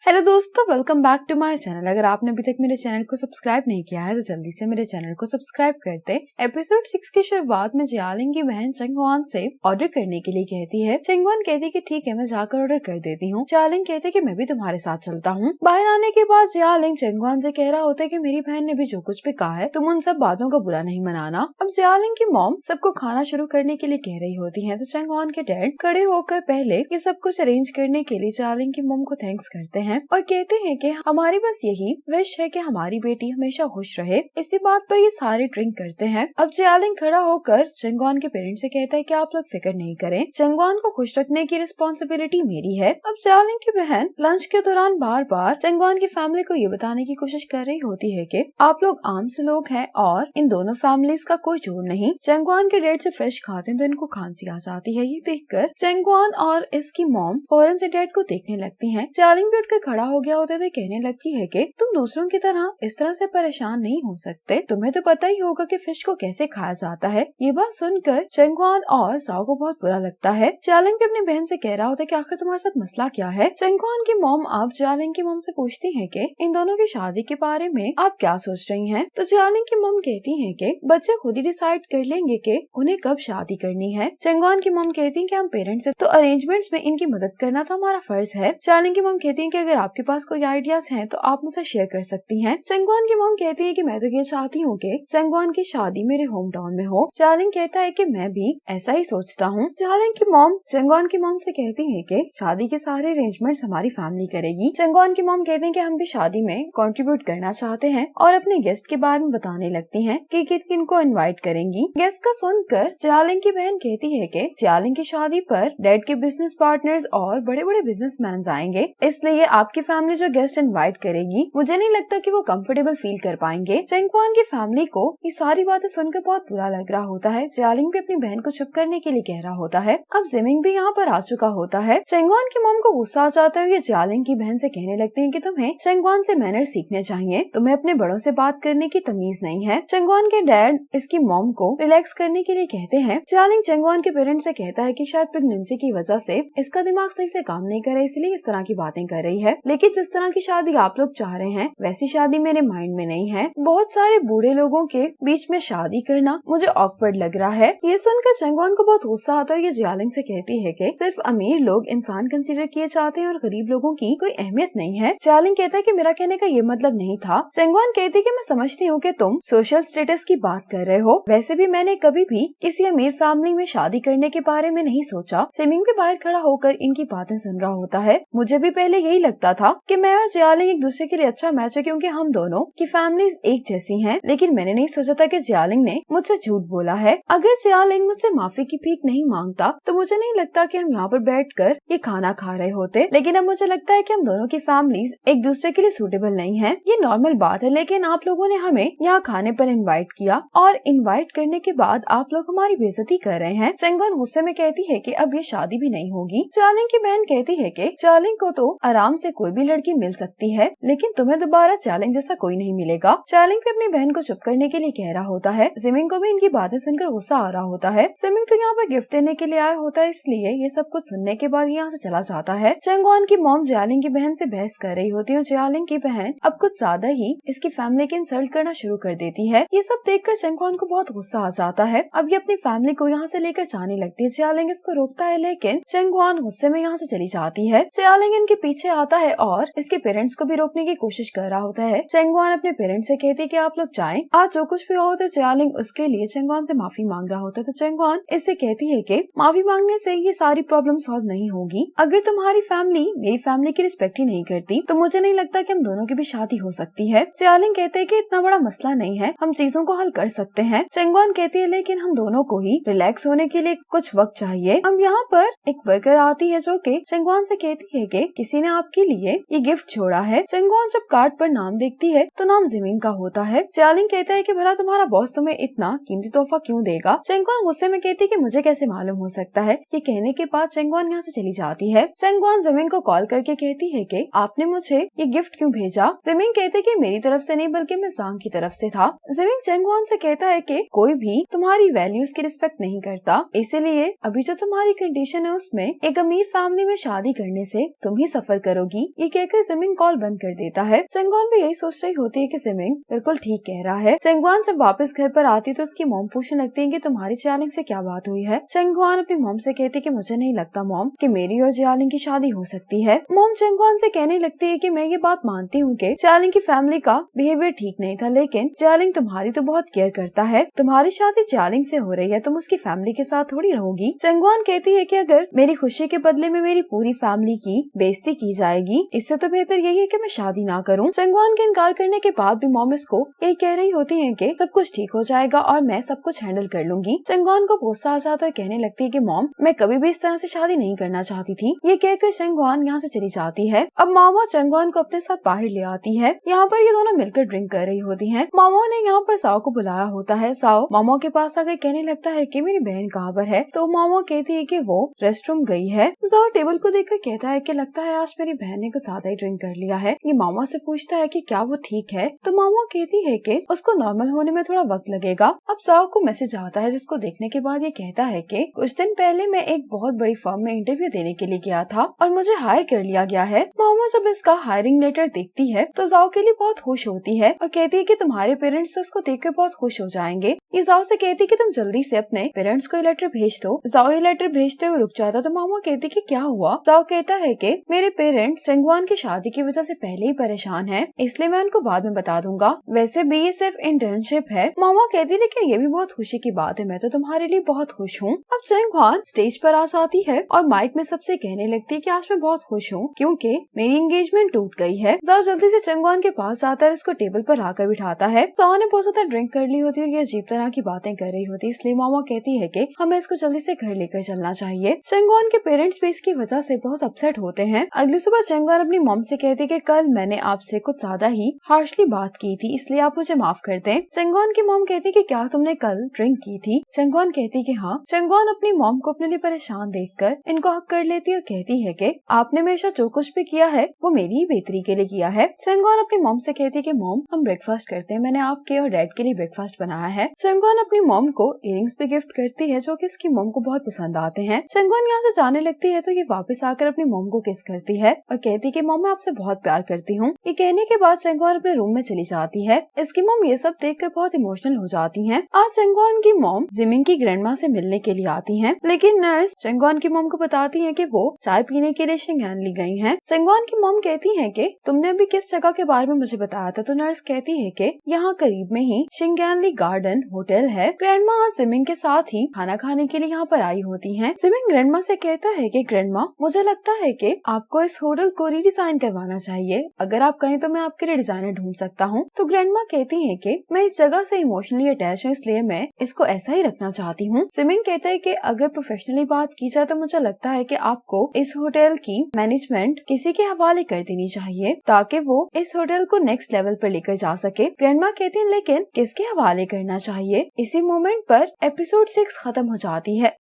Hello दोस्तों, welcome back to my channel. अगर आपने अभी तक मेरे चैनल को सब्सक्राइब नहीं किया है तो जल्दी से मेरे चैनल को सब्सक्राइब करते। एपिसोड 6 की शुरुआत में जियालिंग की बहन चंगवान से ऑर्डर करने के लिए कहती है। चंगवान कहती है कि ठीक है, मैं जाकर ऑर्डर कर देती हूँ। जियालिंग कहती है कि मैं भी तुम्हारे साथ चलता हूँ। बाहर आने के बाद जियालिंग चंगवान से कह रहा होता है कि मेरी बहन ने भी जो कुछ भी कहा है तुम उन सब बातों का बुरा नहीं मनाना। अब जियालिंग की मॉम सबको खाना शुरू करने के लिए कह रही होती है तो चंगवान के डैड खड़े होकर पहले ये सब कुछ अरेंज करने के लिए जियालिंग की मॉम को थैंक्स करते हैं और कहते हैं कि हमारी बस यही विश है कि हमारी बेटी हमेशा खुश रहे। इसी बात पर ये सारे ड्रिंक करते हैं। अब जियालिंग खड़ा होकर चंगवान के पेरेंट्स से कहता है कि आप लोग फिक्र नहीं करें, चंगवान को खुश रखने की रिस्पॉन्सिबिलिटी मेरी है। अब जियालिंग की बहन लंच के दौरान बार बार चंगवान की फैमिली को ये बताने की कोशिश कर रही होती है कि आप लोग आम से लोग हैं और इन दोनों फैमिलीज का कोई जोड़ नहीं। चंगवान के डैड से फिश खाते हैं तो इनको खांसी आ जाती है। ये देखकर चंगवान और इसकी मॉम फौरन से डैड को देखने लगती है। जियालिंग भी उठकर खड़ा हो गया होता है, कहने लगती है कि तुम दूसरों की तरह इस तरह से परेशान नहीं हो सकते, तुम्हें तो पता ही होगा कि फिश को कैसे खाया जाता है। ये बात सुनकर चंगवान और साओ को बहुत बुरा लगता है। जियालिंग भी अपनी बहन से कह रहा होता है कि आखिर तुम्हारे साथ मसला क्या है। चंगवान की मॉम अब जियालिंग की मॉम से पूछती है कि इन दोनों की शादी के बारे में आप क्या सोच रही हैं। तो जियालिंग की मॉम कहती है कि बच्चे खुद ही डिसाइड कर लेंगे कि उन्हें कब शादी करनी है। चंगवान की मॉम कहती है कि हम पेरेंट्स हैं तो अरेंजमेंट्स में इनकी मदद करना तो हमारा फर्ज है। जियालिंग की मॉम कहती है कि अगर आपके पास कोई आइडियाज हैं तो आप मुझसे शेयर कर सकती हैं। चंगवान की मॉम कहती है कि मैं तो ये चाहती हूँ कि चंगवान की शादी मेरे होम टाउन में हो। जियालिंग कहता है कि मैं भी ऐसा ही सोचता हूँ। जियालिंग की मॉम चंगवान की मॉम से कहती है कि शादी के सारे अरेंजमेंट्स हमारी फैमिली करेगी। चंगवान की मॉम कहते हैं कि हम भी शादी में कंट्रीब्यूट करना चाहते हैं और अपने गेस्ट के बारे में बताने लगती हैं कि किन को इनवाइट करेंगी। गेस्ट का सुनकर जियालिंग की बहन कहती है कि जियालिंग की शादी पर डैड के बिजनेस पार्टनर्स और बड़े बड़े बिजनेसमैन आएंगे, इसलिए आपकी फैमिली जो गेस्ट इनवाइट करेगी मुझे नहीं लगता कि वो कंफर्टेबल फील कर पाएंगे। चंगवान की फैमिली को ये सारी बातें सुनकर बहुत बुरा लग रहा होता है। जियालिंग भी अपनी बहन को चुप करने के लिए कह रहा होता है। अब जिमिंग भी यहाँ पर आ चुका होता है। चंगवान की मॉम को गुस्सा आ जाता है। ये जियालिंग की बहन से कहने लगते हैं कि तुम्हें चंगवान से मैनर सीखने चाहिए, तुम्हें अपने बड़ों से बात करने की तमीज नहीं है। चंगवान के डैड इसकी मॉम को रिलैक्स करने के लिए कहते हैं। जियालिंग चंगवान के पेरेंट्स से कहता है कि शायद प्रेगनेंसी की वजह से इसका दिमाग सही से काम नहीं कर रहा, इसलिए इस तरह की बातें कर रही है। लेकिन जिस तरह की शादी आप लोग चाह रहे हैं वैसी शादी मेरे माइंड में नहीं है। बहुत सारे बूढ़े लोगों के बीच में शादी करना मुझे ऑकवर्ड लग रहा है। ये सुनकर चंगवान को बहुत गुस्सा आता है। ये जियालिंग से कहती है कि सिर्फ अमीर लोग इंसान कंसीडर किए जाते हैं और गरीब लोगों की कोई अहमियत नहीं है। जियालिंग कहता है कि मेरा कहने का ये मतलब नहीं था। चंगवान कहती है कि मैं समझती हूँ कि तुम सोशल स्टेटस की बात कर रहे हो, वैसे भी मैंने कभी भी किसी अमीर फैमिली में शादी करने के बारे में नहीं सोचा। सिमिंग भी बाहर खड़ा होकर इनकी बातें सुन रहा होता है। मुझे भी पहले यही लगता था कि मैं और जियालिंग एक दूसरे के लिए अच्छा मैच है क्योंकि हम दोनों की फैमिलीज एक जैसी हैं, लेकिन मैंने नहीं सोचा था कि जियालिंग ने मुझसे झूठ बोला है। अगर जियालिंग मुझसे माफी की भीख नहीं मांगता तो मुझे नहीं लगता कि हम यहाँ पर बैठकर ये खाना खा रहे होते, लेकिन अब मुझे लगता है कि हम दोनों की फैमिलीज एक दूसरे के लिए सूटेबल नहीं है। ये नॉर्मल बात है, लेकिन आप लोगों ने हमें यहाँ खाने पर इन्वाइट किया और इन्वाइट करने के बाद आप लोग हमारी बेइज्जती कर रहे हैं। चंगवान गुस्से में कहती है कि अब ये शादी भी नहीं होगी। जियालिंग की बहन कहती है कि जियालिंग को तो आराम से कोई भी लड़की मिल सकती है, लेकिन तुम्हें दोबारा जियालिंग जैसा कोई नहीं मिलेगा। जियालिंग भी अपनी बहन को चुप करने के लिए कह रहा होता है। जिमिंग को भी इनकी बातें सुनकर गुस्सा आ रहा होता है। जिमिंग तो यहाँ पर गिफ्ट देने के लिए आया होता है, इसलिए ये सब कुछ सुनने के बाद यहाँ से चला जाता है। चंगवान की मॉम जियालिंग की बहन से बहस कर रही होती है। जियालिंग की बहन अब कुछ ज्यादा ही इसकी फैमिली की इंसल्ट करना शुरू कर देती है। ये सब देखकर चंगवान को बहुत गुस्सा आ जाता है। अब ये अपनी फैमिली को यहाँ से लेकर जाने लगती है। जियालिंग इसको रोकता है, लेकिन चंगवान गुस्से में यहाँ से चली जाती है। जियालिंग इनके पीछे आता है और इसके पेरेंट्स को भी रोकने की कोशिश कर रहा होता है। चंगवान अपने पेरेंट्स से कहती है कि आप लोग जाएं, आज जो कुछ भी हो तो जियालिंग उसके लिए चंगवान से माफी मांग रहा होता है। तो चंगवान इससे कहती है कि माफी मांगने से ये सारी प्रॉब्लम सॉल्व नहीं होगी। अगर तुम्हारी फैमिली मेरी फैमिली की रिस्पेक्ट ही नहीं करती तो मुझे नहीं लगता कि हम दोनों की भी शादी हो सकती है। जियालिंग कहते हैं कि इतना बड़ा मसला नहीं है, हम चीजों को हल कर सकते हैं। चंगवान कहती है लेकिन हम दोनों को ही रिलैक्स होने के लिए कुछ वक्त चाहिए। अब यहाँ पर एक वर्कर आती है जो कि चंगवान से कहती है कि किसी ने आपके लिए ये गिफ्ट छोड़ा है। चंगवान जब कार्ड पर नाम देखती है तो नाम जिमिंग का होता है। जियालिंग कहता है कि भला तुम्हारा बॉस तुम्हें इतना कीमती तोहफा क्यों देगा। चंगवान गुस्से में कहती है कि मुझे कैसे मालूम हो सकता है। ये कहने के बाद चंगवान यहाँ से चली जाती है। चंगवान जिमिंग को कॉल करके कहती है कि आपने मुझे ये गिफ्ट क्यों भेजा। जिमिंग कहते कि मेरी तरफ से नहीं बल्कि मैं सांग की तरफ से था। जिमिंग चंगवान से कहता है कि कोई भी तुम्हारी वैल्यूज की रिस्पेक्ट नहीं करता, इसीलिए अभी जो तुम्हारी कंडीशन है उसमें एक अमीर फैमिली में शादी करने से तुम ही सफर करोगी। थी। ये कहकर जिमिंग कॉल बंद कर देता है। सेंगवान भी यही सोच रही होती है कि जिमिंग बिल्कुल ठीक कह रहा है। सेंगवान जब वापस घर पर आती तो उसकी मॉम पूछने लगती है कि तुम्हारी जियालिंग से क्या बात हुई है। सेंगवान अपनी मॉम से कहती कि मुझे नहीं लगता मॉम कि मेरी और जियालिंग की शादी हो सकती है। मॉम सेंगवान से कहने लगती है कि मैं ये बात मानती हूँ कि जियालिंग की फैमिली का बिहेवियर ठीक नहीं था, लेकिन जियालिंग तुम्हारी तो बहुत केयर करता है। तुम्हारी शादी जियालिंग से हो रही है, तुम उसकी फैमिली के साथ थोड़ी रहोगी। सेंगवान कहती है कि अगर मेरी खुशी के बदले में मेरी पूरी फैमिली की बेइज्जती की जाएगी, इससे तो बेहतर यही है कि मैं शादी ना करूं। सेंगवान के इनकार करने के बाद भी मॉम इसको यही कह रही होती है कि सब कुछ ठीक हो जाएगा और मैं सब कुछ हैंडल कर लूंगी। सेंगवान को गुस्सा आ जाता है, कहने लगती है कि मॉम मैं कभी भी इस तरह से शादी नहीं करना चाहती थी। ये कहकर सेंगवान यहाँ से चली जाती है। अब मामा सेंगवान को अपने साथ बाहर ले आती है। यहाँ पर ये दोनों मिलकर ड्रिंक कर रही होती हैं। मामा ने यहाँ पर साओ को बुलाया होता है। साओ मामा के पास आकर कहने लगता है कि मेरी बहन कहाँ पर है, तो मामा कहती है कि वो रेस्टरूम गई है। साओ टेबल को देखकर कहता है कि लगता है आज मेरी बहन ने कुछ ज्यादा ही ड्रिंक कर लिया है। ये मामा से पूछता है कि क्या वो ठीक है, तो मामा कहती है कि उसको नॉर्मल होने में थोड़ा वक्त लगेगा। अब साओ को मैसेज आता है, जिसको देखने के बाद ये कहता है कि कुछ दिन पहले मैं एक बहुत बड़ी फर्म में इंटरव्यू देने के लिए गया था और मुझे हायर कर लिया गया है। मामा जब इसका हायरिंग लेटर देखती है तो जाओ के लिए बहुत खुश होती है और कहती है कि तुम्हारे पेरेंट्स तो इसको देखकर बहुत खुश हो जाएंगे। ये जाओ से कहती है कि तुम जल्दी से अपने पेरेंट्स को ये लेटर भेज दो। जाओ ये लेटर भेजते हुए रुक जाता तो मामा कहती कि क्या हुआ। जाओ कहता है कि मेरे पेरेंट्स सेंगवान की शादी की वजह से पहले ही परेशान है, इसलिए मैं उनको बाद में बता दूंगा। वैसे भी ये सिर्फ इंटर्नशिप है। मामा कहती लेकिन ये भी बहुत खुशी की बात है, मैं तो तुम्हारे लिए बहुत खुश हूँ। अब सेंगवान स्टेज पर आ जाती है और माइक में सबसे कहने लगती है कि आज मैं बहुत खुश हूँ क्योंकि मेरी एंगेजमेंट टूट गई है। जाओ जल्दी से सेंगवान के पास आता है, इसको टेबल पर आकर बिठाता है। जाओ ने बहुत ज्यादा ड्रिंक कर ली होती है और ये अजीब तरह की बातें कर रही होती है, इसलिए मामा कहती है कि हमें इसको जल्दी से घर लेकर चलना चाहिए। सेंगवान के पेरेंट्स भी इसकी वजह से बहुत अपसेट होते हैं। अगली सुबह सेंगवान अपनी मॉम से कहती है कि कल मैंने आपसे कुछ ज्यादा ही हार्शली बात की थी, इसलिए आप मुझे माफ कर दें। सेंगवान की मॉम कहती कि क्या तुमने कल ड्रिंक की थी। सेंगवान कहती कि हाँ। सेंगवान अपनी मॉम को अपने लिए परेशान देखकर इनको हक कर लेती और कहती है कि आपने हमेशा जो कुछ भी किया है वो मेरी ही बेहतरी के लिए किया है। सेंगवान अपनी मॉम से कहती कि मॉम हम ब्रेकफास्ट करते हैं, मैंने आपके और डैड के लिए ब्रेकफास्ट बनाया है। सेंगवान अपनी मॉम को इयरिंग्स भी गिफ्ट करती है जो कि इसकी मॉम को बहुत पसंद आते हैं। सेंगवान यहाँ से जाने लगती है तो ये वापस आकर अपनी मॉम को किस करती है और कहती कि मॉम मैं आपसे बहुत प्यार करती हूँ। ये कहने के बाद सेंगवान अपने रूम में चली जाती है। इसकी मॉम ये सब देखकर बहुत इमोशनल हो जाती हैं। आज सेंगवान की मॉम जिमिंग की ग्रैंडमा से मिलने के लिए आती हैं, लेकिन नर्स सेंगवान की मॉम को बताती है कि वो चाय पीने के लिए शिंगैनली गई हैं। सेंगवान की मॉम कहती है कि तुमने अभी किस जगह के बारे में मुझे बताया था, तो नर्स कहती है कि यहाँ करीब में ही शिंगैनली गार्डन होटल है। ग्रैंडमा आज जिमिंग के साथ ही खाना खाने के लिए यहाँ पर आई होती हैं। जिमिंग ग्रैंडमा से कहता है कि ग्रैंडमा मुझे लगता है कि आपको इस होटल को रीडिजाइन करवाना चाहिए, अगर आप कहें तो मैं आपके लिए डिजाइनर ढूंढ सकता हूँ। तो ग्रैंडमा कहती है कि मैं इस जगह से इमोशनली अटैच हूँ, इसलिए मैं इसको ऐसा ही रखना चाहती हूँ। जिमिंग कहता है कि अगर प्रोफेशनली बात की जाए तो मुझे लगता है कि आपको इस होटल की मैनेजमेंट किसी के हवाले कर देनी चाहिए ताकि वो इस होटल को नेक्स्ट लेवल पर लेकर जा सके। ग्रैंडमा कहती है लेकिन किसके हवाले करना चाहिए। इसी मोमेंट पर एपिसोड 6 खत्म हो जाती है।